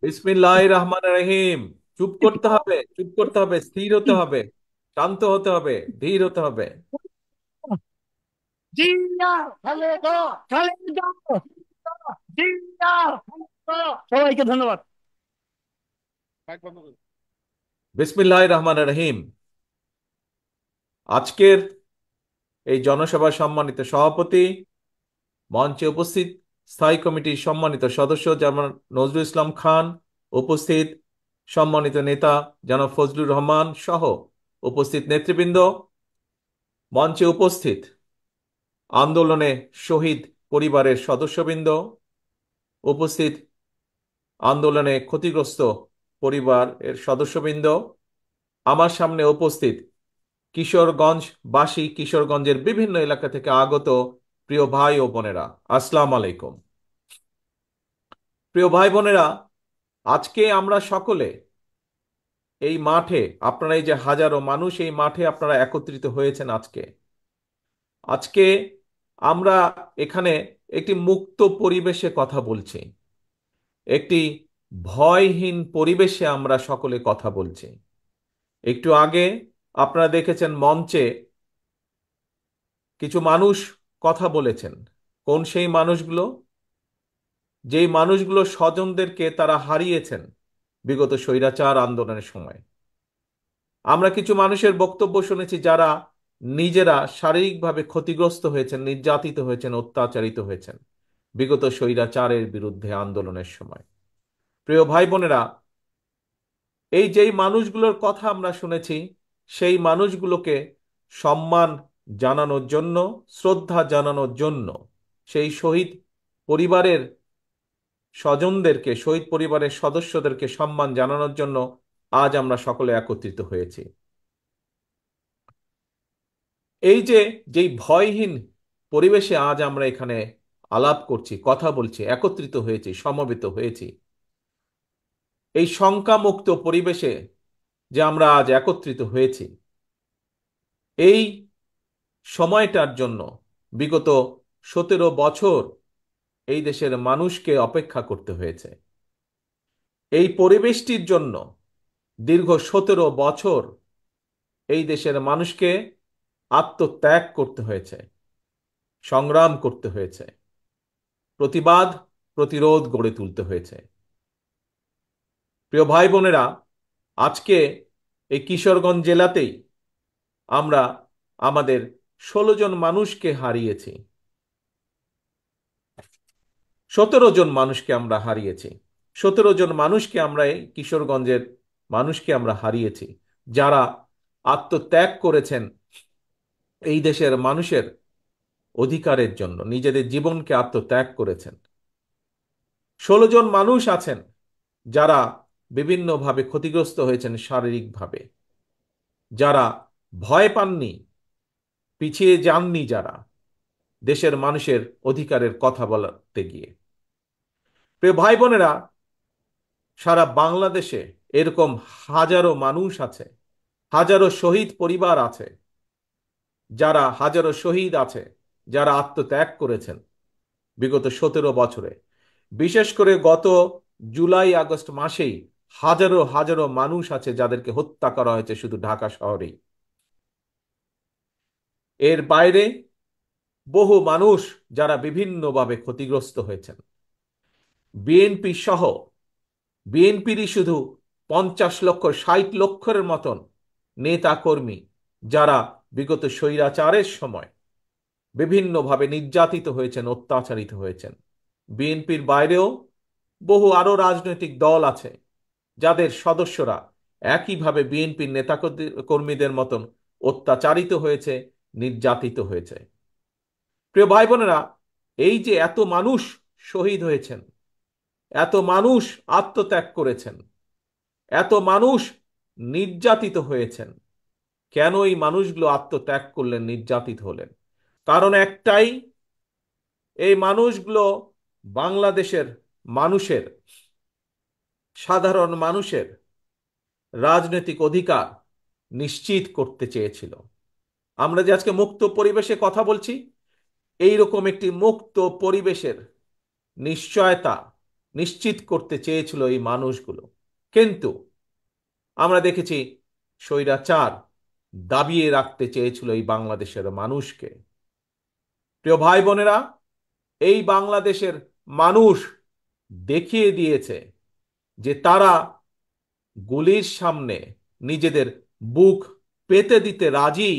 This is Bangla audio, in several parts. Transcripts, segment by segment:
বিসমিল্লাহির রহমানির রহিম। চুপ করতে হবে, চুপ করতে হবে, স্থির হতে হবে, শান্ত হতে হবে, ধীর হতে হবে। জিয়া খালেদা খালেদা জিয়া খালেদা। সবাইকে ধন্যবাদ। বিসমিল্লাহির রহমানির রহিম। আজকের এই জনসভার সম্মানিত সভাপতি, মঞ্চে উপস্থিত স্থায়ী কমিটির সম্মানিত সদস্য যেমন নজরুল ইসলাম খান, উপস্থিত সম্মানিত নেতা জনাব ফজলুর রহমান সহ উপস্থিত নেতৃবৃন্দ, মঞ্চে উপস্থিত আন্দোলনে শহীদ পরিবারের সদস্যবৃন্দ, উপস্থিত আন্দোলনে ক্ষতিগ্রস্ত পরিবারের সদস্যবৃন্দ, আমার সামনে উপস্থিত কিশোরগঞ্জবাসী, কিশোরগঞ্জের বিভিন্ন এলাকা থেকে আগত প্রিয় ভাই ও বোনেরা, আসসালাম আলাইকুম। প্রিয় ভাই বোনেরা, আজকে আমরা সকলে এই মাঠে, আপনারা এই যে হাজারো মানুষ এই মাঠে আপনারা একত্রিত হয়েছেন আজকে আজকে আমরা এখানে একটি মুক্ত পরিবেশে কথা বলছি, একটি ভয়হীন পরিবেশে আমরা সকলে কথা বলছি। একটু আগে আপনারা দেখেছেন মঞ্চে কিছু মানুষ কথা বলেছেন। কোন সেই মানুষগুলো? যেই মানুষগুলো স্বজনদেরকে তারা হারিয়েছেন বিগত স্বৈরাচার আন্দোলনের সময়। আমরা কিছু মানুষের বক্তব্য শুনেছি যারা নিজেরা শারীরিকভাবে ক্ষতিগ্রস্ত হয়েছেন, নির্যাতিত হয়েছেন, অত্যাচারিত হয়েছেন বিগত স্বৈরাচারের বিরুদ্ধে আন্দোলনের সময়। প্রিয় ভাই বোনেরা, এই যেই মানুষগুলোর কথা আমরা শুনেছি, সেই মানুষগুলোকে সম্মান জানানোর জন্য, শ্রদ্ধা জানানোর জন্য, সেই শহীদ পরিবারের স্বজনদেরকে, শহীদ পরিবারের সদস্যদেরকে সম্মান জানানোর জন্য আজ আমরা সকলে একত্রিত হয়েছি। এই যে যেই ভয়হীন পরিবেশে আজ আমরা এখানে আলাপ করছি, কথা বলছি, একত্রিত হয়েছি, সমবেত হয়েছি, এই শঙ্কামুক্ত পরিবেশে যে আমরা আজ একত্রিত হয়েছি, এই সময়টার জন্য বিগত 17 বছর এই দেশের মানুষকে অপেক্ষা করতে হয়েছে। এই পরিবেশটির জন্য দীর্ঘ 17 বছর এই দেশের মানুষকে আত্মত্যাগ করতে হয়েছে, সংগ্রাম করতে হয়েছে, প্রতিবাদ প্রতিরোধ গড়ে তুলতে হয়েছে। প্রিয় ভাই বোনেরা, আজকে এই কিশোরগঞ্জ জেলাতেই আমরা আমাদের 16 জন মানুষকে হারিয়েছি, 17 জন মানুষকে আমরা হারিয়েছি, 17 জন মানুষকে আমরা এই কিশোরগঞ্জের মানুষকে আমরা হারিয়েছি, যারা আত্মত্যাগ করেছেন এই দেশের মানুষের অধিকারের জন্য, নিজেদের জীবনকে আত্মত্যাগ করেছেন। 16 জন মানুষ আছেন যারা বিভিন্নভাবে ক্ষতিগ্রস্ত হয়েছেন শারীরিকভাবে, যারা ভয় পাননি, পিছিয়ে যাননি, যারা দেশের মানুষের অধিকারের কথা বলতে গিয়ে। প্রিয় ভাই বোনেরা, সারা বাংলাদেশে এরকম হাজারো মানুষ আছে, হাজারো শহীদ পরিবার আছে, যারা হাজারো শহীদ আছে, যারা আত্মত্যাগ করেছেন বিগত 17 বছরে। বিশেষ করে গত জুলাই আগস্ট মাসেই হাজারো হাজারো মানুষ আছে যাদেরকে হত্যা করা হয়েছে শুধু ঢাকা শহরেই। এর বাইরে বহু মানুষ যারা বিভিন্নভাবে ক্ষতিগ্রস্ত হয়েছেন। বিএনপি সহ, বিএনপিরই শুধু 50 লক্ষ, 60 লক্ষের মতন নেতা কর্মী যারা বিগত স্বৈরাচারের সময় বিভিন্নভাবে নির্যাতিত হয়েছেন, অত্যাচারিত হয়েছেন। বিএনপির বাইরেও বহু আরো রাজনৈতিক দল আছে যাদের সদস্যরা একইভাবে বিএনপির নেতা কর্মীদের মতন অত্যাচারিত হয়েছে, নির্যাতিত হয়েছে। প্রিয় ভাই বোনেরা, এই যে এত মানুষ শহীদ হয়েছেন, এত মানুষ আত্মত্যাগ করেছেন, এত মানুষ নির্যাতিত হয়েছেন, কেন এই মানুষগুলো আত্মত্যাগ করলেন, নির্যাতিত হলেন? কারণ একটাই, এই মানুষগুলো বাংলাদেশের মানুষের, সাধারণ মানুষের রাজনৈতিক অধিকার নিশ্চিত করতে চেয়েছিল। আমরা যে আজকে মুক্ত পরিবেশে কথা বলছি, এই রকম একটি মুক্ত পরিবেশের নিশ্চয়তা নিশ্চিত করতে চেয়েছিল এই মানুষগুলো। কিন্তু আমরা দেখেছি স্বৈরাচার দাবিয়ে রাখতে চেয়েছিল এই বাংলাদেশের মানুষকে। প্রিয় ভাই বোনেরা, এই বাংলাদেশের মানুষ দেখিয়ে দিয়েছে যে তারা গুলির সামনে নিজেদের বুক পেতে দিতে রাজি।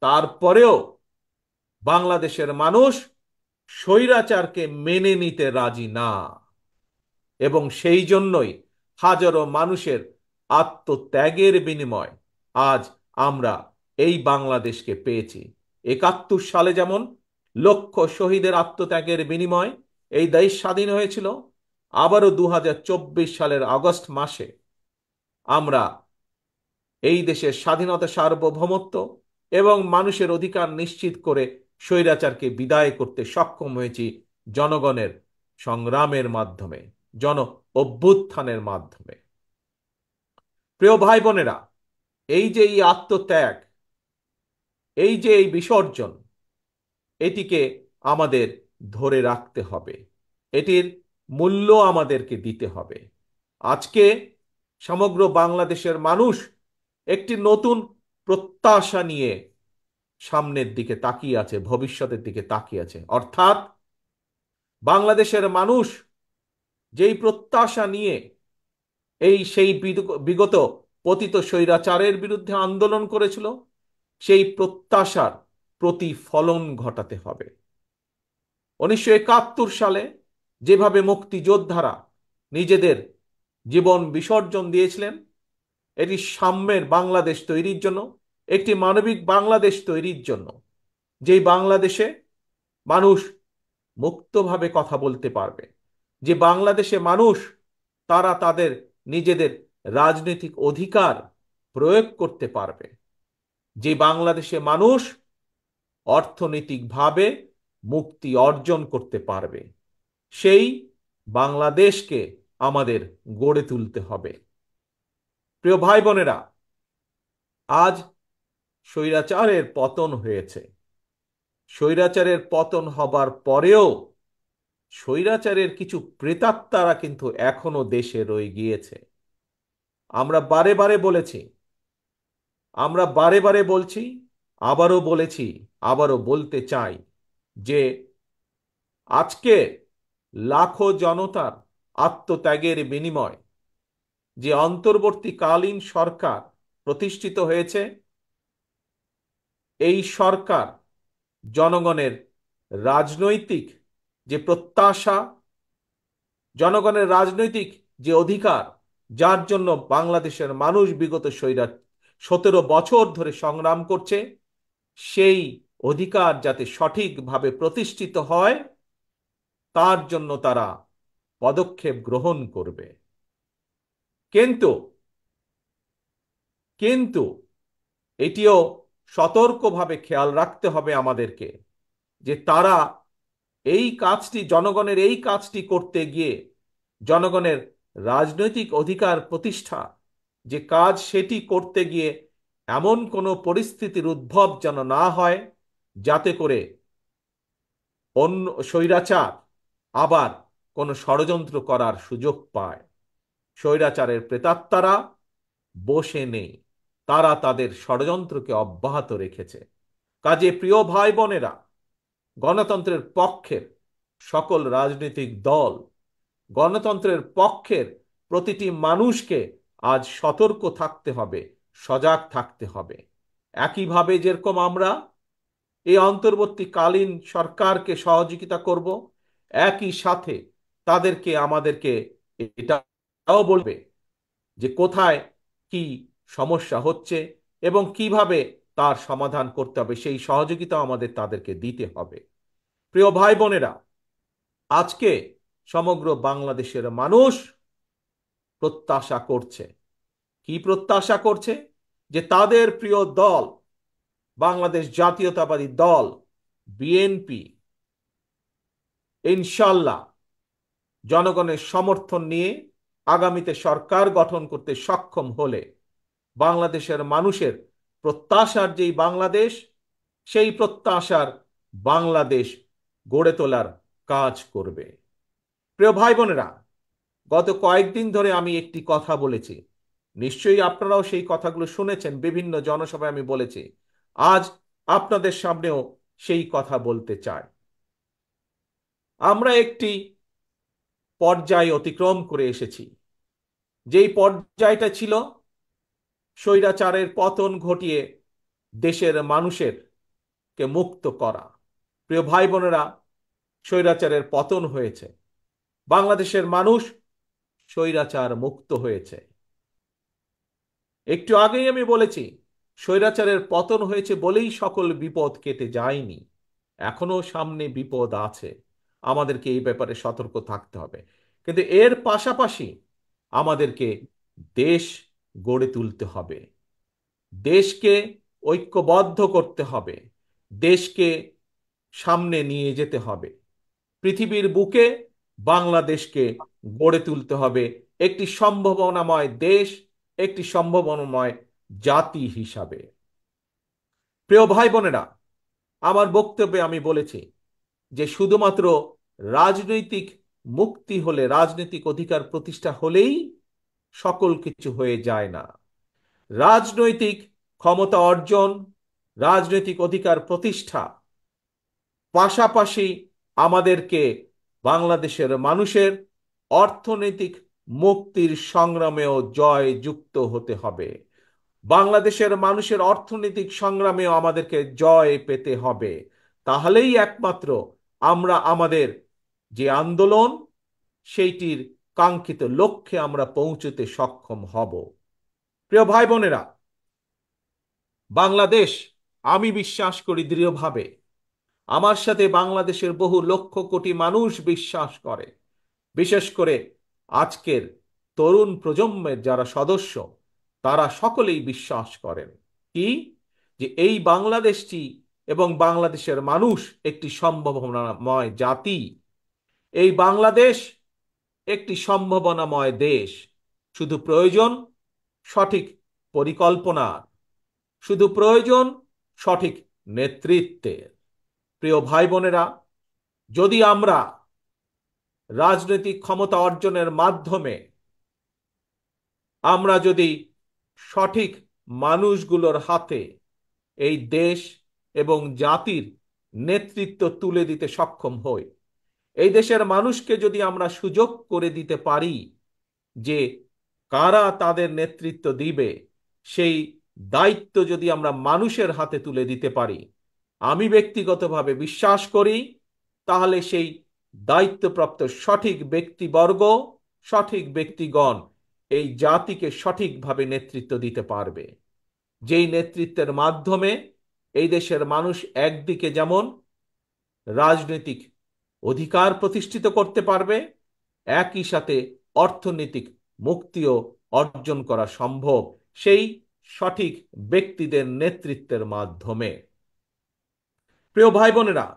তারপরেও বাংলাদেশের মানুষ স্বৈরাচারকে মেনে নিতে রাজি না, এবং সেই জন্যই হাজারো মানুষের আত্মত্যাগের বিনিময় আজ আমরা এই বাংলাদেশকে পেয়েছি। ৭১ সালে যেমন লক্ষ শহীদের আত্মত্যাগের বিনিময় এই দেশ স্বাধীন হয়েছিল, আবারও ২০২৪ সালের আগস্ট মাসে আমরা এই দেশের স্বাধীনতা, সার্বভৌমত্ব এবং মানুষের অধিকার নিশ্চিত করে স্বৈরাচারকে বিদায় করতে সক্ষম হয়েছি জনগণের সংগ্রামের মাধ্যমে, জন অভ্যুত্থানের মাধ্যমে। প্রিয় ভাই বোনেরা, এই যে এই আত্মত্যাগ, এই যে এই বিসর্জন, এটিকে আমাদের ধরে রাখতে হবে, এটির মূল্য আমাদেরকে দিতে হবে। আজকে সমগ্র বাংলাদেশের মানুষ একটি নতুন প্রত্যাশা নিয়ে সামনের দিকে তাকিয়ে আছে, ভবিষ্যতের দিকে তাকিয়ে আছে। অর্থাৎ বাংলাদেশের মানুষ যেই প্রত্যাশা নিয়ে সেই বিগত পতিত স্বৈরাচারের বিরুদ্ধে আন্দোলন করেছিল, সেই প্রত্যাশার প্রতিফলন ঘটাতে হবে। ১৯৭১ সালে যেভাবে মুক্তিযোদ্ধারা নিজেদের জীবন বিসর্জন দিয়েছিলেন, এটি সাম্যের বাংলাদেশ তৈরির জন্য, একটি মানবিক বাংলাদেশ তৈরির জন্য, যেই বাংলাদেশে মানুষ মুক্তভাবে কথা বলতে পারবে, যে বাংলাদেশে মানুষ তারা তাদের নিজেদের রাজনৈতিক অধিকার প্রয়োগ করতে পারবে, যে বাংলাদেশে মানুষ অর্থনৈতিকভাবে মুক্তি অর্জন করতে পারবে, সেই বাংলাদেশকে আমাদের গড়ে তুলতে হবে। প্রিয় ভাই বোনেরা, আজ স্বৈরাচারের পতন হয়েছে। স্বৈরাচারের পতন হবার পরেও স্বৈরাচারের কিছু প্রেতাত্মারা কিন্তু এখনো দেশে রয়ে গিয়েছে। আমরা বারে বারে বলেছি, আমরা বারে বারে বলছি, আবারও বলেছি, আবারও বলতে চাই যে আজকে লাখো জনতার আত্মত্যাগের বিনিময় যে অন্তর্বর্তীকালীন সরকার প্রতিষ্ঠিত হয়েছে, এই সরকার জনগণের রাজনৈতিক যে প্রত্যাশা, জনগণের রাজনৈতিক যে অধিকার, যার জন্য বাংলাদেশের মানুষ বিগত ১৭ বছর ধরে সংগ্রাম করছে, সেই অধিকার যাতে সঠিকভাবে প্রতিষ্ঠিত হয়, তার জন্য তারা পদক্ষেপ গ্রহণ করবে। কিন্তু কিন্তু এটিও সতর্কভাবে খেয়াল রাখতে হবে আমাদেরকে যে তারা এই কাজটি, জনগণের এই কাজটি করতে গিয়ে, জনগণের রাজনৈতিক অধিকার প্রতিষ্ঠা যে কাজ, সেটি করতে গিয়ে এমন কোনো পরিস্থিতির উদ্ভব যেন না হয় যাতে করে অন্য স্বৈরাচার আবার কোনো ষড়যন্ত্র করার সুযোগ পায়। স্বৈরাচারের প্রেতাত্মারা বসে নেই, তারা তাদের ষড়যন্ত্রকে অব্যাহত রেখেছে। কাজে প্রিয় ভাই বোনেরা, গণতন্ত্রের পক্ষের সকল রাজনৈতিক দল, গণতন্ত্রের পক্ষের প্রতিটি মানুষকে আজ সতর্ক থাকতে হবে, সজাগ থাকতে হবে। একইভাবে যেরকম আমরা এই অন্তর্বর্তীকালীন সরকারকে সহযোগিতা করব, একই সাথে তাদেরকে, আমাদেরকে এটাও বলবে যে কোথায় কি সমস্যা হচ্ছে এবং কিভাবে তার সমাধান করতে হবে, সেই সহযোগিতা আমাদের তাদেরকে দিতে হবে। প্রিয় ভাই বোনেরা, আজকে সমগ্র বাংলাদেশের মানুষ প্রত্যাশা করছে, কি প্রত্যাশা করছে? যে তাদের প্রিয় দল, বাংলাদেশ জাতীয়তাবাদী দল বিএনপি, ইনশাল্লাহ জনগণের সমর্থন নিয়ে আগামীতে সরকার গঠন করতে সক্ষম হলে বাংলাদেশের মানুষের প্রত্যাশার যেই বাংলাদেশ, সেই প্রত্যাশার বাংলাদেশ গড়ে তোলার কাজ করবে। প্রিয় ভাই বোনেরা, গত কয়েকদিন ধরে আমি একটি কথা বলেছি, নিশ্চয়ই আপনারাও সেই কথাগুলো শুনেছেন, বিভিন্ন জনসভায় আমি বলেছি। আজ আপনাদের সামনেও সেই কথা বলতে চাই। আমরা একটি পর্যায় অতিক্রম করে এসেছি, যেই পর্যায়টা ছিল স্বৈরাচারের পতন ঘটিয়ে দেশের মানুষের কে মুক্ত করা। প্রিয় ভাই বোনেরা, স্বৈরাচারের পতন হয়েছে, বাংলাদেশের মানুষ স্বৈরাচার মুক্ত হয়েছে। একটু আগেই আমি বলেছি, স্বৈরাচারের পতন হয়েছে বলেই সকল বিপদ কেটে যায়নি, এখনো সামনে বিপদ আছে। আমাদেরকে এই ব্যাপারে সতর্ক থাকতে হবে। কিন্তু এর পাশাপাশি আমাদেরকে দেশ গড়ে তুলতে হবে, দেশকে ঐক্যবদ্ধ করতে হবে, দেশকে সামনে নিয়ে যেতে হবে। পৃথিবীর বুকে বাংলাদেশকে গড়ে তুলতে হবে একটি সম্ভাবনাময় দেশ, একটি সম্ভাবনাময় জাতি হিসাবে। প্রিয় ভাই বোনেরা, আমার বক্তব্যে আমি বলেছি যে শুধুমাত্র রাজনৈতিক মুক্তি হলে, রাজনৈতিক অধিকার প্রতিষ্ঠা হলেই সকল কিছু হয়ে যায় না। রাজনৈতিক ক্ষমতা অর্জন, রাজনৈতিক অধিকার প্রতিষ্ঠা পাশাপাশি আমাদেরকে বাংলাদেশের মানুষের অর্থনৈতিক মুক্তির সংগ্রামেও জয় যুক্ত হতে হবে। বাংলাদেশের মানুষের অর্থনৈতিক সংগ্রামেও আমাদেরকে জয় পেতে হবে। তাহলেই একমাত্র আমরা আমাদের যে আন্দোলন, সেইটির কাঙ্ক্ষিত লক্ষ্যে আমরা পৌঁছতে সক্ষম হব। প্রিয় ভাই বোনেরা, বাংলাদেশ, আমি বিশ্বাস করি দৃঢ়ভাবে, আমার সাথে বাংলাদেশের বহু লক্ষ কোটি মানুষ বিশ্বাস করে, বিশেষ করে আজকের তরুণ প্রজন্মের যারা সদস্য, তারা সকলেই বিশ্বাস করেন কি, যে এই বাংলাদেশটি এবং বাংলাদেশের মানুষ একটি সম্ভাবনাময় জাতি। এই বাংলাদেশ একটি সম্ভাবনাময় দেশ। শুধু প্রয়োজন সঠিক পরিকল্পনা, শুধু প্রয়োজন সঠিক নেতৃত্বের। প্রিয় ভাই বোনেরা, যদি আমরা রাজনৈতিক ক্ষমতা অর্জনের মাধ্যমে আমরা যদি সঠিক মানুষগুলোর হাতে এই দেশ এবং জাতির নেতৃত্ব তুলে দিতে সক্ষম হই, এই দেশের মানুষকে যদি আমরা সুযোগ করে দিতে পারি যে কারা তাদের নেতৃত্ব দিবে, সেই দায়িত্ব যদি আমরা মানুষের হাতে তুলে দিতে পারি, আমি ব্যক্তিগতভাবে বিশ্বাস করি তাহলে সেই দায়িত্বপ্রাপ্ত সঠিক ব্যক্তিবর্গ, সঠিক ব্যক্তিগণ এই জাতিকে সঠিকভাবে নেতৃত্ব দিতে পারবে। যেই নেতৃত্বের মাধ্যমে এই দেশের মানুষ একদিকে যেমন রাজনৈতিক অধিকার প্রতিষ্ঠিত করতে পারবে, একই সাথে অর্থনৈতিক মুক্তিও অর্জন করা সম্ভব সেই সঠিক ব্যক্তিদের নেতৃত্বের মাধ্যমে। প্রিয় ভাই বোনেরা,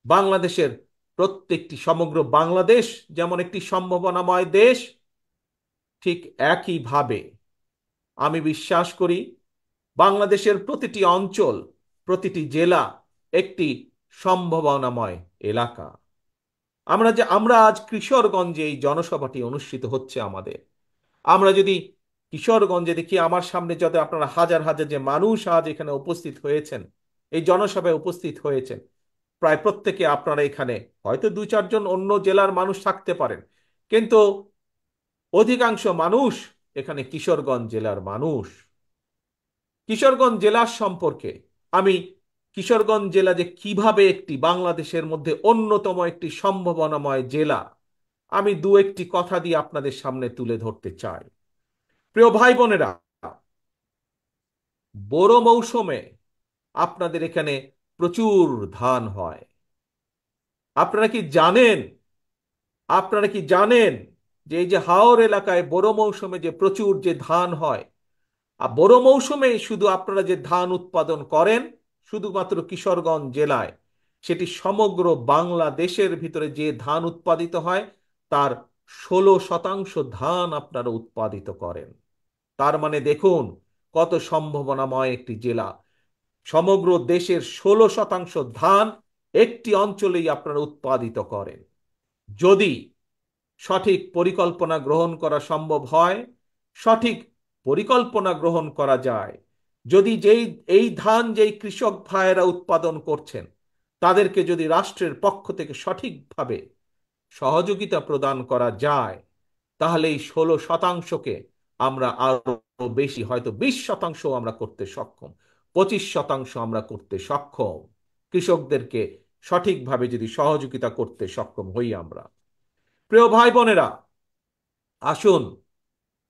বাংলাদেশের প্রত্যেকটি, সমগ্র বাংলাদেশ যেমন একটি সম্ভাবনাময় দেশ, ঠিক একইভাবে আমি বিশ্বাস করি বাংলাদেশের প্রতিটি অঞ্চল, প্রতিটি জেলা একটি সম্ভাবনাময় এলাকা। আমরা আজ কিশোরগঞ্জে এই জনসভাটি অনুষ্ঠিত হচ্ছে আমাদের। আমরা যদি কিশোরগঞ্জে দেখি, আমার সামনে যত আপনারা হাজার হাজার যে মানুষ আজ এখানে উপস্থিত হয়েছেন, এই জনসভায় উপস্থিত হয়েছেন, প্রায় প্রত্যেকে আপনারা এখানে, হয়তো দু চারজন অন্য জেলার মানুষ থাকতে পারেন, কিন্তু অধিকাংশ মানুষ এখানে কিশোরগঞ্জ জেলার মানুষ। কিশোরগঞ্জ জেলার সম্পর্কে আমি, কিশোরগঞ্জ জেলা যে কিভাবে একটি বাংলাদেশের মধ্যে অন্যতম একটি সম্ভাবনাময় জেলা, আমি দু একটি কথা দিয়ে আপনাদের সামনে তুলে ধরতে চাই। প্রিয় ভাই বোনেরা, বোরো মৌসুমে আপনাদের এখানে প্রচুর ধান হয়। আপনারা কি জানেন, আপনারা কি জানেন যে এই যে হাওর এলাকায় বোরো মৌসুমে যে প্রচুর যে ধান হয়, আর বোরো মৌসুমে শুধু আপনারা যে ধান উৎপাদন করেন শুধুমাত্র কিশোরগঞ্জ জেলায়, সেটি সমগ্র বাংলাদেশের ভিতরে যে ধান উৎপাদিত হয় তার 16% ধান আপনারা উৎপাদিত করেন। তার মানে দেখুন কত সম্ভাবনাময় একটি জেলা। সমগ্র দেশের 16% ধান একটি অঞ্চলেই আপনারা উৎপাদিত করেন। যদি সঠিক পরিকল্পনা গ্রহণ করা সম্ভব হয়, সঠিক পরিকল্পনা গ্রহণ করা যায় যদি এই ধান যেই কৃষক ভাইয়েরা উৎপাদন করছেন তাদেরকে যদি রাষ্ট্রের পক্ষ থেকে সঠিকভাবে সহযোগিতা প্রদান করা যায়, তাহলে এই 16%কে আমরা আরো বেশি, হয়তো 20% আমরা করতে সক্ষম, 25% আমরা করতে সক্ষম, কৃষকদেরকে সঠিকভাবে যদি সহযোগিতা করতে সক্ষম হই আমরা। প্রিয় ভাই বোনেরা, আসুন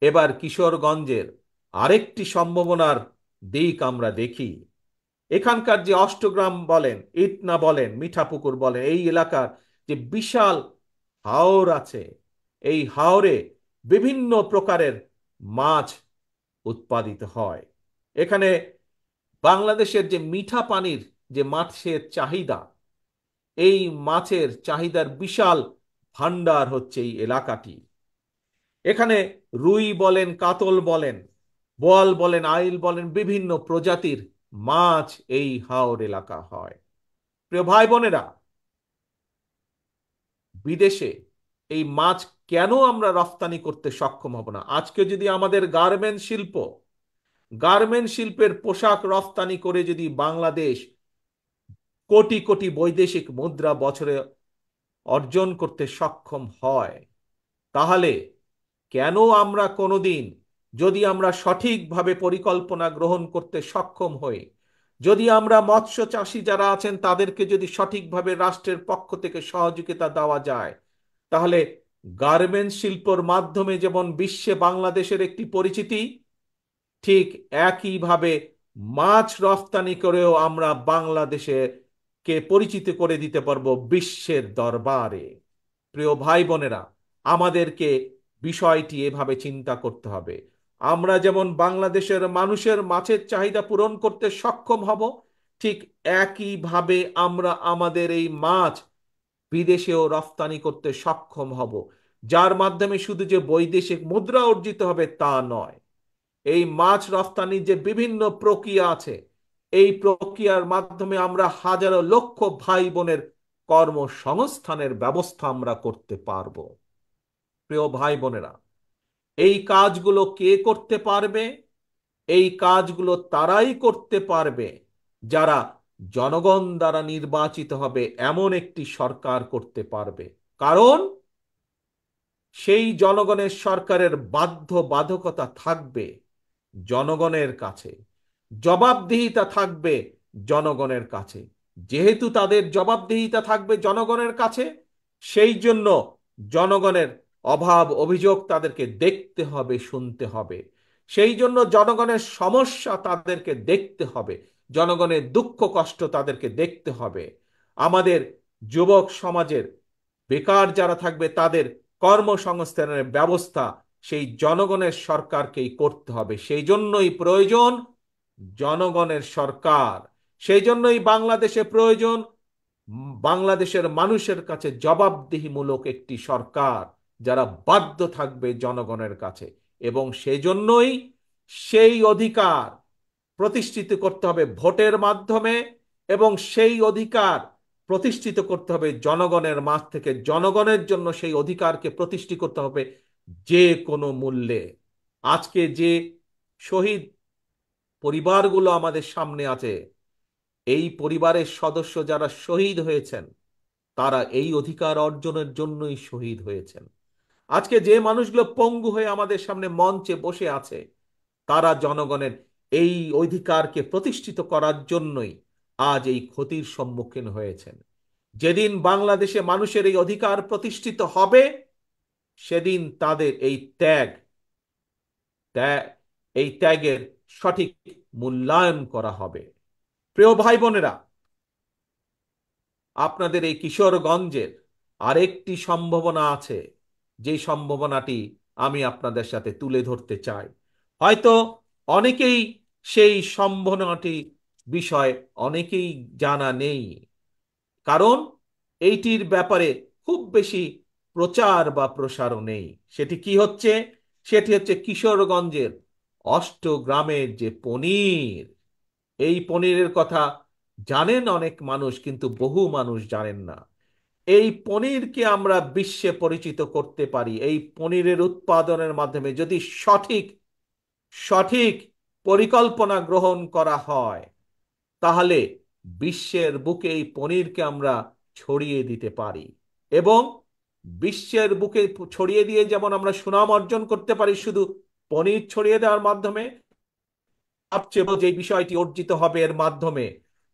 এবার কিশোরগঞ্জের আরেকটি সম্ভাবনার দিক আমরা দেখি। এখানকার যে অষ্টগ্রাম বলেন, ইটনা বলেন, মিঠাপুকুর বলেন, এই এলাকার যে বিশাল হাওর আছে, এই হাওরে বিভিন্ন প্রকারের মাছ উৎপাদিত হয়। এখানে বাংলাদেশের যে মিঠা পানির যে মাছের চাহিদা, এই মাছের চাহিদার বিশাল ভান্ডার হচ্ছে এই এলাকাটি। এখানে রুই বলেন, কাতল বলেন, বোয়াল বলেন, আইল বলেন, বিভিন্ন প্রজাতির মাছ এই হাওর এলাকা হয়। প্রিয় ভাই বোনেরা, বিদেশে এই মাছ কেন আমরা রপ্তানি করতে সক্ষম হব না? আজকে যদি আমাদের গার্মেন্ট শিল্পের পোশাক রপ্তানি করে যদি বাংলাদেশ কোটি কোটি বৈদেশিক মুদ্রা বছরে অর্জন করতে সক্ষম হয়, তাহলে কেন আমরা কোনোদিন, যদি আমরা সঠিকভাবে পরিকল্পনা গ্রহণ করতে সক্ষম হই, যদি আমরা মৎস্য চাষী যারা আছেন তাদেরকে যদি সঠিকভাবে রাষ্ট্রের পক্ষ থেকে সহযোগিতা দেওয়া যায়, তাহলে গার্মেন্টস শিল্পর মাধ্যমে যেমন বিশ্বে বাংলাদেশের একটি পরিচিতি, ঠিক একইভাবে মাছ রফতানি করেও আমরা বাংলাদেশে কে পরিচিত করে দিতে পারবো বিশ্বের দরবারে। প্রিয় ভাই বোনেরা, আমাদেরকে বিষয়টি এভাবে চিন্তা করতে হবে। আমরা যেমন বাংলাদেশের মানুষের মাছের চাহিদা পূরণ করতে সক্ষম হব, ঠিক একইভাবে আমরা আমাদের এই মাছ বিদেশেও রফতানি করতে সক্ষম হব, যার মাধ্যমে শুধু যে বৈদেশিক মুদ্রা অর্জিত হবে তা নয়, এই মাছ রফতানির যে বিভিন্ন প্রক্রিয়া আছে, এই প্রক্রিয়ার মাধ্যমে আমরা হাজারো লক্ষ ভাই বোনের কর্মসংস্থানের ব্যবস্থা আমরা করতে পারবো। প্রিয় ভাই বোনেরা, এই কাজগুলো কে করতে পারবে? এই কাজগুলো তারাই করতে পারবে যারা জনগণ দ্বারা নির্বাচিত হবে এমন একটি সরকার করতে পারবে। কারণ সেই জনগণের সরকারের বাধ্যবাধকতা থাকবে জনগণের কাছে, জবাবদিহিতা থাকবে জনগণের কাছে। যেহেতু তাদের জবাবদিহিতা থাকবে জনগণের কাছে, সেই জন্য জনগণের অভাব অভিযোগ তাদেরকে দেখতে হবে, শুনতে হবে। সেই জন্য জনগণের সমস্যা তাদেরকে দেখতে হবে, জনগণের দুঃখ কষ্ট তাদেরকে দেখতে হবে। আমাদের যুবক সমাজের বেকার যারা থাকবে তাদের কর্মসংস্থানের ব্যবস্থা সেই জনগণের সরকারকেই করতে হবে। সেই জন্যই প্রয়োজন জনগণের সরকার। সেই জন্যই বাংলাদেশে প্রয়োজন বাংলাদেশের মানুষের কাছে জবাবদিহিমূলক একটি সরকার, যারা বাধ্য থাকবে জনগণের কাছে। এবং সেজন্যই সেই অধিকার প্রতিষ্ঠিত করতে হবে ভোটের মাধ্যমে, এবং সেই অধিকার প্রতিষ্ঠিত করতে হবে জনগণের মাঝ থেকে। জনগণের জন্য সেই অধিকারকে প্রতিষ্ঠিত করতে হবে যে কোনো মূল্যে। আজকে যে শহীদ পরিবারগুলো আমাদের সামনে আছে, এই পরিবারের সদস্য যারা শহীদ হয়েছেন, তারা এই অধিকার অর্জনের জন্যই শহীদ হয়েছেন। আজকে যে মানুষগুলো পঙ্গু হয়ে আমাদের সামনে মঞ্চে বসে আছে, তারা জনগণের এই অধিকারকে প্রতিষ্ঠিত করার জন্যই আজ এই ক্ষতির সম্মুখীন হয়েছেন। যেদিন বাংলাদেশে মানুষের এই অধিকার প্রতিষ্ঠিত হবে, সেদিন তাদের ত্যাগ এই ত্যাগের সঠিক মূল্যায়ন করা হবে। প্রিয় ভাই বোনেরা, আপনাদের এই কিশোরগঞ্জের আরেকটি সম্ভাবনা আছে, যে সম্ভাবনাটি আমি আপনাদের সাথে তুলে ধরতে চাই। হয়তো অনেকেই সেই সম্ভাবনাটি বিষয় অনেকেই জানা নেই, কারণ এইটির ব্যাপারে খুব বেশি প্রচার বা প্রসারও নেই। সেটি কি হচ্ছে? সেটি হচ্ছে কিশোরগঞ্জের অষ্টগ্রামের যে পনির। এই পনিরের কথা জানেন অনেক মানুষ, কিন্তু বহু মানুষ জানেন না। এই পনিরকে আমরা বিশ্বে পরিচিত করতে পারি, এই পনিরের উৎপাদনের মাধ্যমে যদি সঠিক সঠিক পরিকল্পনা গ্রহণ করা হয়, তাহলে বিশ্বের বুকে এই পনিরকে আমরা ছড়িয়ে দিতে পারি। এবং বিশ্বের বুকে ছড়িয়ে দিয়ে যেমন আমরা সুনাম অর্জন করতে পারি শুধু পনির ছড়িয়ে দেওয়ার মাধ্যমে, সবচেয়ে বড় যে বিষয়টি অর্জিত হবে এর মাধ্যমে,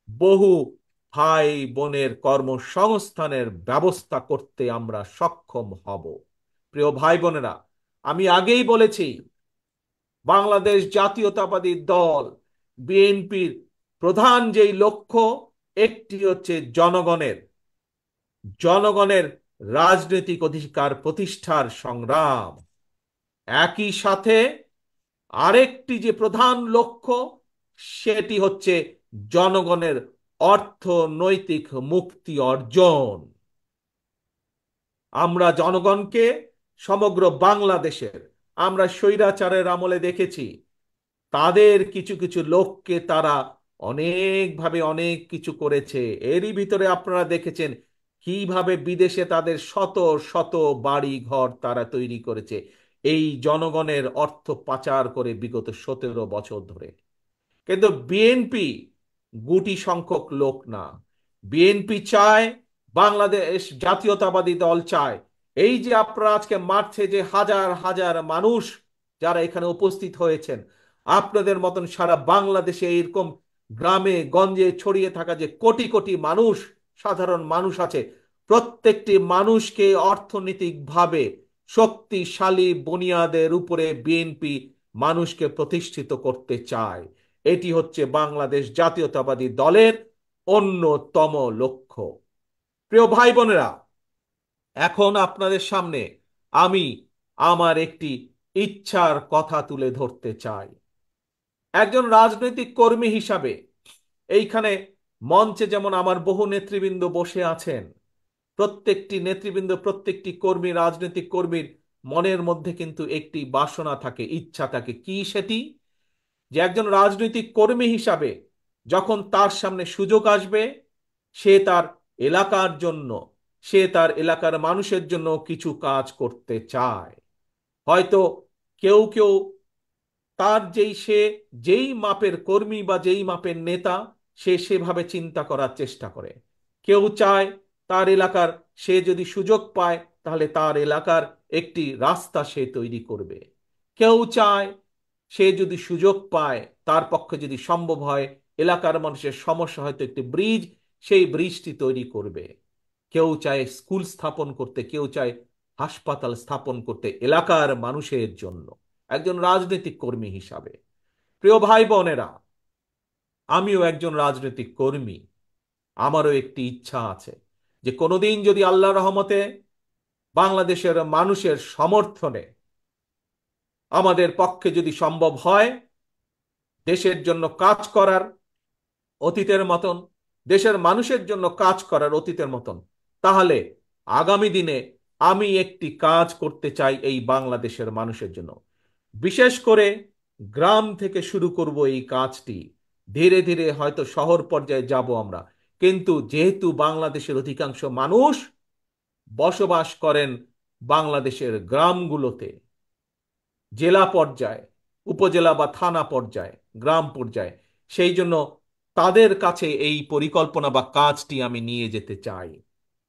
বহু ভাই বোনের কর্মসংস্থানের ব্যবস্থা করতে আমরা সক্ষম হব। প্রিয় ভাই বোনেরা, আমি আগেই বলেছি, বাংলাদেশ জাতীয়তাবাদী দল বিএনপির প্রধান যেই লক্ষ্য, একটি হচ্ছে জনগণের জনগণের রাজনৈতিক অধিকার প্রতিষ্ঠার সংগ্রাম। একই সাথে আরেকটি যে প্রধান লক্ষ্য, সেটি হচ্ছে জনগণের অর্থনৈতিক মুক্তি অর্জন। আমরা জনগণকে সমগ্র বাংলাদেশের, আমরা স্বৈরাচারের আমলে দেখেছি তাদের কিছু কিছু লোককে তারা অনেকভাবে অনেক কিছু করেছে। এরই ভিতরে আপনারা দেখেছেন কিভাবে বিদেশে তাদের শত শত বাড়ি ঘর তারা তৈরি করেছে এই জনগণের অর্থ পাচার করে বিগত 17 বছর ধরে। কিন্তু বিএনপি গুটি সংখ্যক লোক না। বিএনপি চায়, বাংলাদেশ জাতীয়তাবাদী দল চায়, এই যে আপনারা আজকে মাঠে যে হাজার হাজার মানুষ যারা এখানে উপস্থিত হয়েছেন, আপনাদের মতন সারা বাংলাদেশে এরকম গ্রামে গঞ্জে ছড়িয়ে থাকা যে কোটি কোটি মানুষ, সাধারণ মানুষ আছে, প্রত্যেকটি মানুষকে অর্থনৈতিকভাবে শক্তিশালী বুনিয়াদের উপরে বিএনপি মানুষকে প্রতিষ্ঠিত করতে চায়। এটি হচ্ছে বাংলাদেশ জাতীয়তাবাদী দলের অন্যতম লক্ষ্য। প্রিয় ভাই বোনেরা, এখন আপনাদের সামনে আমি আমার একটি ইচ্ছার কথা তুলে ধরতে চাই। একজন রাজনৈতিক কর্মী হিসাবে এইখানে মঞ্চে যেমন আমার বহু নেতৃবৃন্দ বসে আছেন, প্রত্যেকটি নেতৃবৃন্দ, প্রত্যেকটি কর্মী, রাজনৈতিক কর্মীর মনের মধ্যে কিন্তু একটি বাসনা থাকে, ইচ্ছা থাকে। কি সেটি? যে একজন রাজনৈতিক কর্মী হিসাবে যখন তার সামনে সুযোগ আসবে, সে তার এলাকার জন্য, সে তার এলাকার মানুষের জন্য কিছু কাজ করতে চায়। হয়তো কেউ কেউ তার যেই মাপের কর্মী বা যেই মাপের নেতা, সে সেভাবে চিন্তা করার চেষ্টা করে। কেউ চায় তার এলাকার, সে যদি সুযোগ পায় তাহলে তার এলাকার একটি রাস্তা সে তৈরি করবে। কেউ চায় সে যদি সুযোগ পায়, তার পক্ষে যদি সম্ভব হয়, এলাকার মানুষের সমস্যা হয়তো একটি ব্রিজ, সেই ব্রিজটি তৈরি করবে। কেউ চায় স্কুল স্থাপন করতে, কেউ চায় হাসপাতাল স্থাপন করতে এলাকার মানুষের জন্য, একজন রাজনৈতিক কর্মী হিসাবে। প্রিয় ভাই বোনেরা, আমিও একজন রাজনৈতিক কর্মী। আমারও একটি ইচ্ছা আছে যে কোনোদিন যদি আল্লাহর রহমতে বাংলাদেশের মানুষের সমর্থনে আমাদের পক্ষে যদি সম্ভব হয় দেশের জন্য কাজ করার অতীতের মতন, দেশের মানুষের জন্য কাজ করার অতীতের মতন, তাহলে আগামী দিনে আমি একটি কাজ করতে চাই এই বাংলাদেশের মানুষের জন্য। বিশেষ করে গ্রাম থেকে শুরু করব এই কাজটি। ধীরে ধীরে হয়তো শহর পর্যায়ে যাব আমরা, কিন্তু যেহেতু বাংলাদেশের অধিকাংশ মানুষ বসবাস করেন বাংলাদেশের গ্রামগুলোতে, জেলা পর্যায়ে, উপজেলা বা থানা পর্যায়ে, গ্রাম পর্যায়ে, সেই জন্য তাদের কাছে এই পরিকল্পনা বা কাজটি আমি নিয়ে যেতে চাই।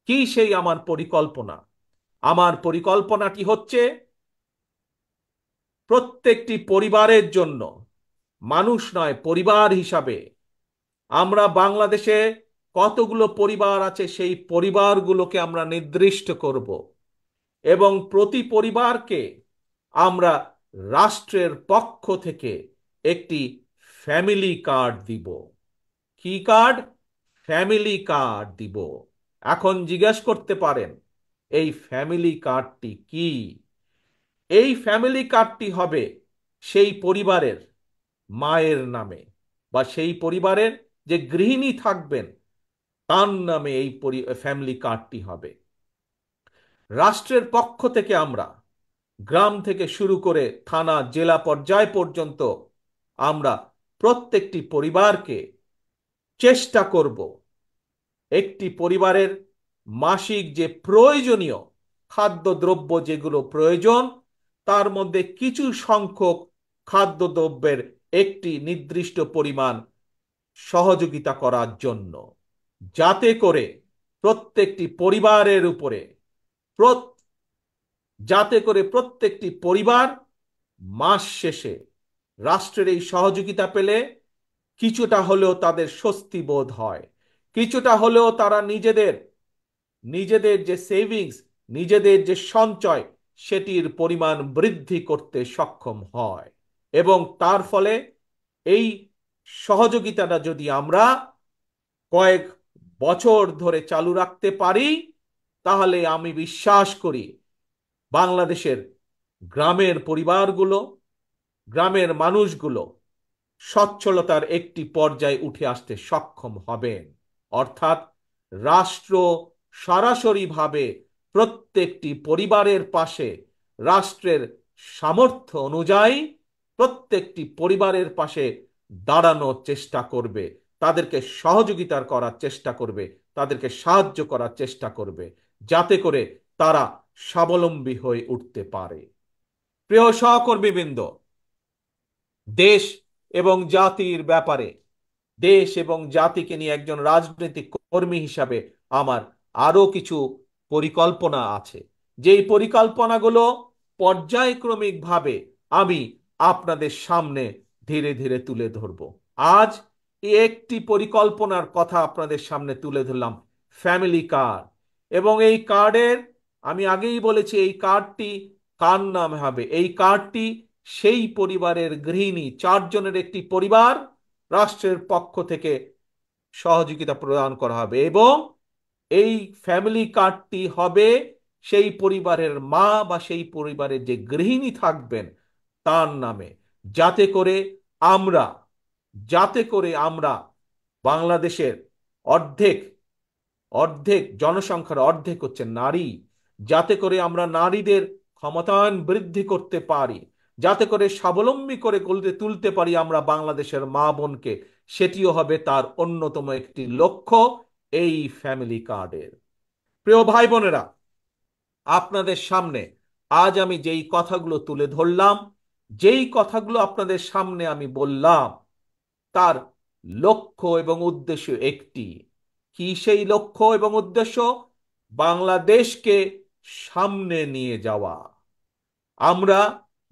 কি সেই আমার পরিকল্পনা? আমার পরিকল্পনাটি হচ্ছে প্রত্যেকটি পরিবারের জন্য, মানুষ নয়, পরিবার হিসাবে আমরা বাংলাদেশে কতগুলো পরিবার আছে সেই পরিবারগুলোকে আমরা নির্দিষ্ট করব এবং প্রতি পরিবারকে আমরা রাষ্ট্রের পক্ষ থেকে একটি ফ্যামিলি কার্ড দিব। কি কার্ড? ফ্যামিলি কার্ড দিব। এখন জিজ্ঞেস করতে পারেন এই ফ্যামিলি কার্ডটি কি? এই ফ্যামিলি কার্ডটি হবে সেই পরিবারের মায়ের নামে, বা সেই পরিবারের যে গৃহিণী থাকবেন তার নামে এই ফ্যামিলি কার্ডটি হবে। রাষ্ট্রের পক্ষ থেকে আমরা গ্রাম থেকে শুরু করে থানা জেলা পর্যায় পর্যন্ত আমরা প্রত্যেকটি পরিবারকে চেষ্টা করব একটি পরিবারের মাসিক যে প্রয়োজনীয় খাদ্যদ্রব্য যেগুলো প্রয়োজন, তার মধ্যে কিছু সংখ্যক খাদ্যদ্রব্যের একটি নির্দিষ্ট পরিমাণ সহযোগিতা করার জন্য, যাতে করে প্রত্যেকটি পরিবারের উপরে যাতে করে প্রত্যেকটি পরিবার মাস শেষে রাষ্ট্রের এই সহযোগিতা পেলে কিছুটা হলেও তাদের স্বস্তি বোধ হয়, কিছুটা হলেও তারা নিজেদের নিজেদের যে সেভিংস, নিজেদের যে সঞ্চয়, সেটির পরিমাণ বৃদ্ধি করতে সক্ষম হয়। এবং তার ফলে এই সহযোগিতাটা যদি আমরা কয়েক বছর ধরে চালু রাখতে পারি, তাহলে আমি বিশ্বাস করি বাংলাদেশের গ্রামের পরিবারগুলো, গ্রামের মানুষগুলো সচ্ছলতার একটি পর্যায়ে উঠে আসতে সক্ষম হবেন। অর্থাৎ রাষ্ট্র সরাসরিভাবে প্রত্যেকটি পরিবারের পাশে, রাষ্ট্রের সামর্থ্য অনুযায়ী প্রত্যেকটি পরিবারের পাশে দাঁড়ানোর চেষ্টা করবে, তাদেরকে সহযোগিতা করার চেষ্টা করবে, তাদেরকে সাহায্য করার চেষ্টা করবে, যাতে করে তারা স্বাবলম্বী হয়ে উঠতে পারে। প্রিয় সহকর্মীবৃন্দ, দেশ এবং জাতির ব্যাপারে, দেশ এবং জাতিকে নিয়ে একজন রাজনৈতিক কর্মী হিসাবে আমার আরো কিছু পরিকল্পনা আছে, যেই পরিকল্পনাগুলো পর্যায়ক্রমিকভাবে আমি আপনাদের সামনে ধীরে ধীরে তুলে ধরব। আজ একটি পরিকল্পনার কথা আপনাদের সামনে তুলে ধরলাম, ফ্যামিলি কার্ড। এবং এই কার্ডের, আমি আগেই বলেছি, এই কার্ডটি কার নামে হবে? এই কার্ডটি সেই পরিবারের গৃহিণী, চারজনের একটি পরিবার, রাষ্ট্রের পক্ষ থেকে সহযোগিতা প্রদান করা হবে। এবং এই ফ্যামিলি কার্ডটি হবে সেই পরিবারের মা বা সেই পরিবারের যে গৃহিণী থাকবেন তার নামে, যাতে করে আমরা যাতে করে আমরা বাংলাদেশের অর্ধেক অর্ধেক জনসংখ্যার অর্ধেক হচ্ছে নারী, যাতে করে আমরা নারীদের ক্ষমতায়ন বৃদ্ধি করতে পারি, যাতে করে স্বাবলম্বী করে গড়ে তুলতে পারি আমরা বাংলাদেশের মা বোনকে, সেটিও হবে তার অন্যতম একটি লক্ষ্য এই ফ্যামিলি কার্ডের। প্রিয় ভাই বোনেরা, আপনাদের সামনে আজ আমি যেই কথাগুলো তুলে ধরলাম, যেই কথাগুলো আপনাদের সামনে আমি বললাম, তার লক্ষ্য এবং উদ্দেশ্য একটি। কি সেই লক্ষ্য এবং উদ্দেশ্য? বাংলাদেশকে সামনে নিয়ে যাওয়া। আমরা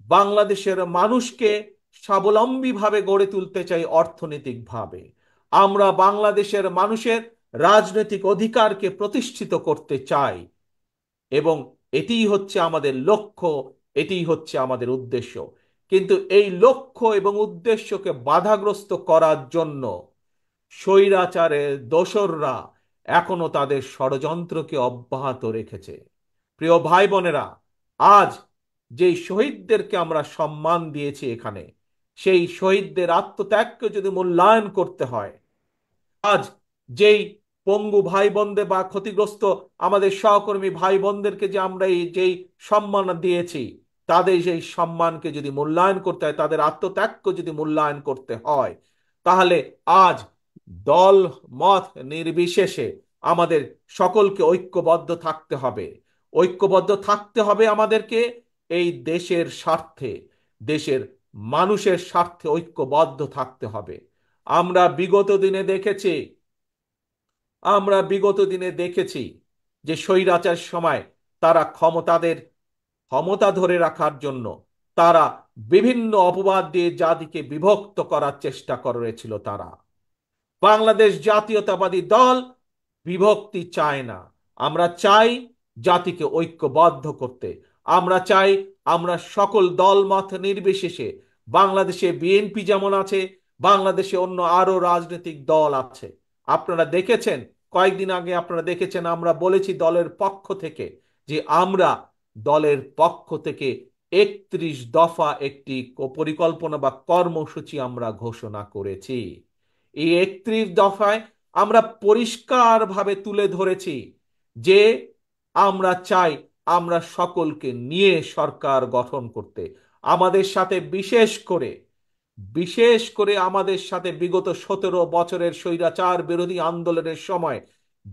বাংলাদেশের মানুষকে স্বাবলম্বীভাবে গড়ে তুলতে চাই অর্থনৈতিকভাবে। আমরা বাংলাদেশের মানুষের রাজনৈতিক অধিকারকে প্রতিষ্ঠিত করতে চাই। এবং এটিই হচ্ছে আমাদের লক্ষ্য, এটিই হচ্ছে আমাদের উদ্দেশ্য। কিন্তু এই লক্ষ্য এবং উদ্দেশ্যকে বাধাগ্রস্ত করার জন্য স্বৈরাচারের দোসররা এখনো তাদের ষড়যন্ত্রকে অব্যাহত রেখেছে। প্রিয় ভাই বোনেরা, আজ যেই শহীদদেরকে আমরা সম্মান দিয়েছি এখানে, সেই শহীদদের আত্মত্যাগকে যদি মূল্যায়ন করতে হয়, আজ যেই পঙ্গু ভাই বোনদের বা ক্ষতিগ্রস্ত আমাদের সহকর্মী ভাই বোনদেরকে যে আমরা এই যেই সম্মান দিয়েছি, তাদের সেই সম্মানকে যদি মূল্যায়ন করতে হয়, তাদের আত্মত্যাগকে যদি মূল্যায়ন করতে হয়, তাহলে আজ দল মত নির্বিশেষে আমাদের সকলকে ঐক্যবদ্ধ থাকতে হবে। ঐক্যবদ্ধ থাকতে হবে আমাদেরকে এই দেশের স্বার্থে, দেশের মানুষের স্বার্থে ঐক্যবদ্ধ থাকতে হবে। আমরা বিগত দিনে দেখেছি আমরা বিগত দিনে দেখেছি যে স্বৈরাচার সময় তারা ক্ষমতা ধরে রাখার জন্য তারা বিভিন্ন অপবাদ দিয়ে জাতিকে বিভক্ত করার চেষ্টা করেছিল। তারা, বাংলাদেশ জাতীয়তাবাদী দল বিভক্তি চায় না। আমরা চাই জাতিকে ঐক্যবদ্ধ করতে। আমরা চাই আমরা সকল দল মত নির্বিশেষে, বাংলাদেশে বিএনপি যেমন আছে, বাংলাদেশে অন্য আরো রাজনৈতিক দল আছে। আপনারা দেখেছেন, কয়েকদিন আগে আপনারা দেখেছেন, আমরা বলেছি দলের পক্ষ থেকে যে আমরা দলের পক্ষ থেকে 31 দফা একটি পরিকল্পনা বা কর্মসূচি আমরা ঘোষণা করেছি। এই 31 দফায় আমরা পরিষ্কারভাবে তুলে ধরেছি যে আমরা চাই আমরা সকলকে নিয়ে সরকার গঠন করতে। আমাদের সাথে বিশেষ করে আমাদের সাথে বিগত 17 বছরের স্বৈরাচার বিরোধী আন্দোলনের সময়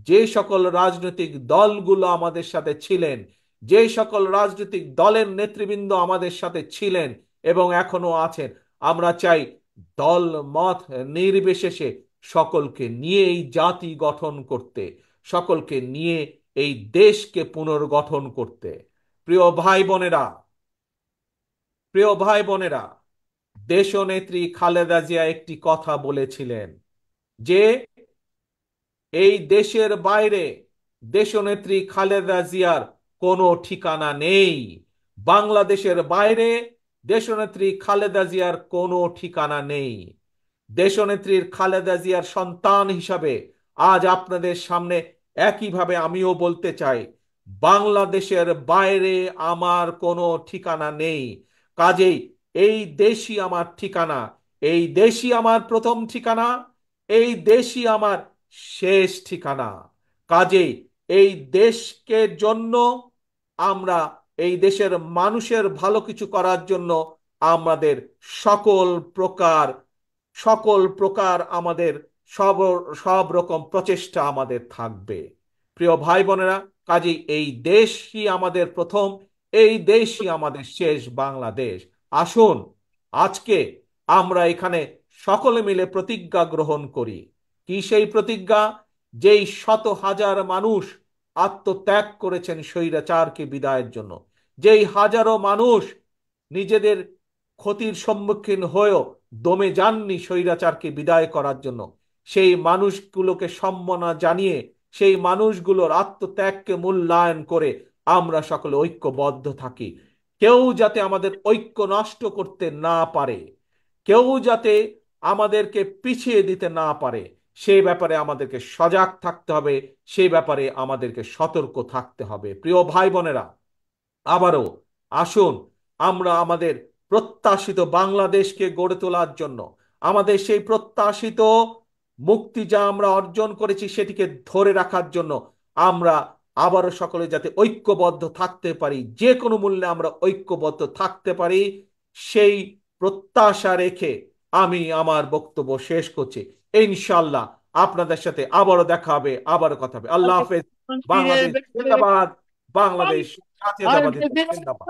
যে সকল রাজনৈতিক দলগুলো আমাদের সাথে ছিলেন, যে সকল রাজনৈতিক দলের নেতৃবৃন্দ আমাদের সাথে ছিলেন এবং এখনো আছেন, আমরা চাই দল মত নির্বিশেষে সকলকে নিয়ে এই জাতি গঠন করতে, সকলকে নিয়ে এই দেশকে পুনর্গঠন করতে। প্রিয় ভাই বোনেরা, প্রিয় ভাই বোনেরা, দেশনেত্রী খালেদা জিয়া একটি কথা বলেছিলেন যে এই দেশের বাইরে দেশনেত্রী খালেদা জিয়ার কোনো ঠিকানা নেই। বাংলাদেশের বাইরে দেশনেত্রী খালেদা জিয়ার কোনো ঠিকানা নেই। দেশনেত্রীর খালেদা জিয়ার সন্তান হিসাবে আজ আপনাদের সামনে একইভাবে আমিও বলতে চাই, বাংলাদেশের বাইরে আমার কোনো ঠিকানা নেই। কাজেই এই দেশই আমার ঠিকানা, এই দেশই আমার প্রথম ঠিকানা, এই দেশই আমার শেষ ঠিকানা। কাজেই এই দেশকে জন্য আমরা, এই দেশের মানুষের ভালো কিছু করার জন্য আমাদের সকল প্রকার সকল প্রকার আমাদের সব সব রকম প্রচেষ্টা আমাদের থাকবে। প্রিয় ভাই বোনেরা, কাজেই এই দেশই আমাদের প্রথম, এই দেশই আমাদের শেষ বাংলাদেশ। আসুন আজকে আমরা এখানে সকলে মিলে প্রতিজ্ঞা গ্রহণ করি। কি সেই প্রতিজ্ঞা? যেই শত হাজার মানুষ আত্মত্যাগ করেছেন স্বৈরাচারকে বিদায়ের জন্য, যেই হাজারো মানুষ নিজেদের ক্ষতির সম্মুখীন হয়েও দমে যাননি স্বৈরাচারকে বিদায় করার জন্য, সেই মানুষগুলোকে সম্মাননা জানিয়ে, সেই মানুষগুলোর আত্মত্যাগকে মূল্যায়ন করে আমরা সকলে ঐক্যবদ্ধ থাকি। কেউ যাতে আমাদের ঐক্য নষ্ট করতে না পারে, কেউ যাতে আমাদেরকে পিছিয়ে দিতে না পারে, সেই ব্যাপারে আমাদেরকে সজাগ থাকতে হবে, সেই ব্যাপারে আমাদেরকে সতর্ক থাকতে হবে। প্রিয় ভাই বোনেরা, আবারও আসুন আমরা আমাদের প্রত্যাশিত বাংলাদেশকে গড়ে তোলার জন্য, আমাদের সেই প্রত্যাশিত মুক্তি যা আমরা অর্জন করেছি সেটিকে ধরে রাখার জন্য আমরা আবারও সকলে যাতে ঐক্যবদ্ধ থাকতে পারি, যে কোনো মূল্যে আমরা ঐক্যবদ্ধ থাকতে পারি, সেই প্রত্যাশা রেখে আমি আমার বক্তব্য শেষ করছি। ইনশাল্লাহ আপনাদের সাথে আবারও দেখা হবে, আবারও কথা হবে। আল্লাহ হাফেজ। বাংলাদেশ জিন্দাবাদ, বাংলাদেশ জাতীয়তাবাদী দল জিন্দাবাদ।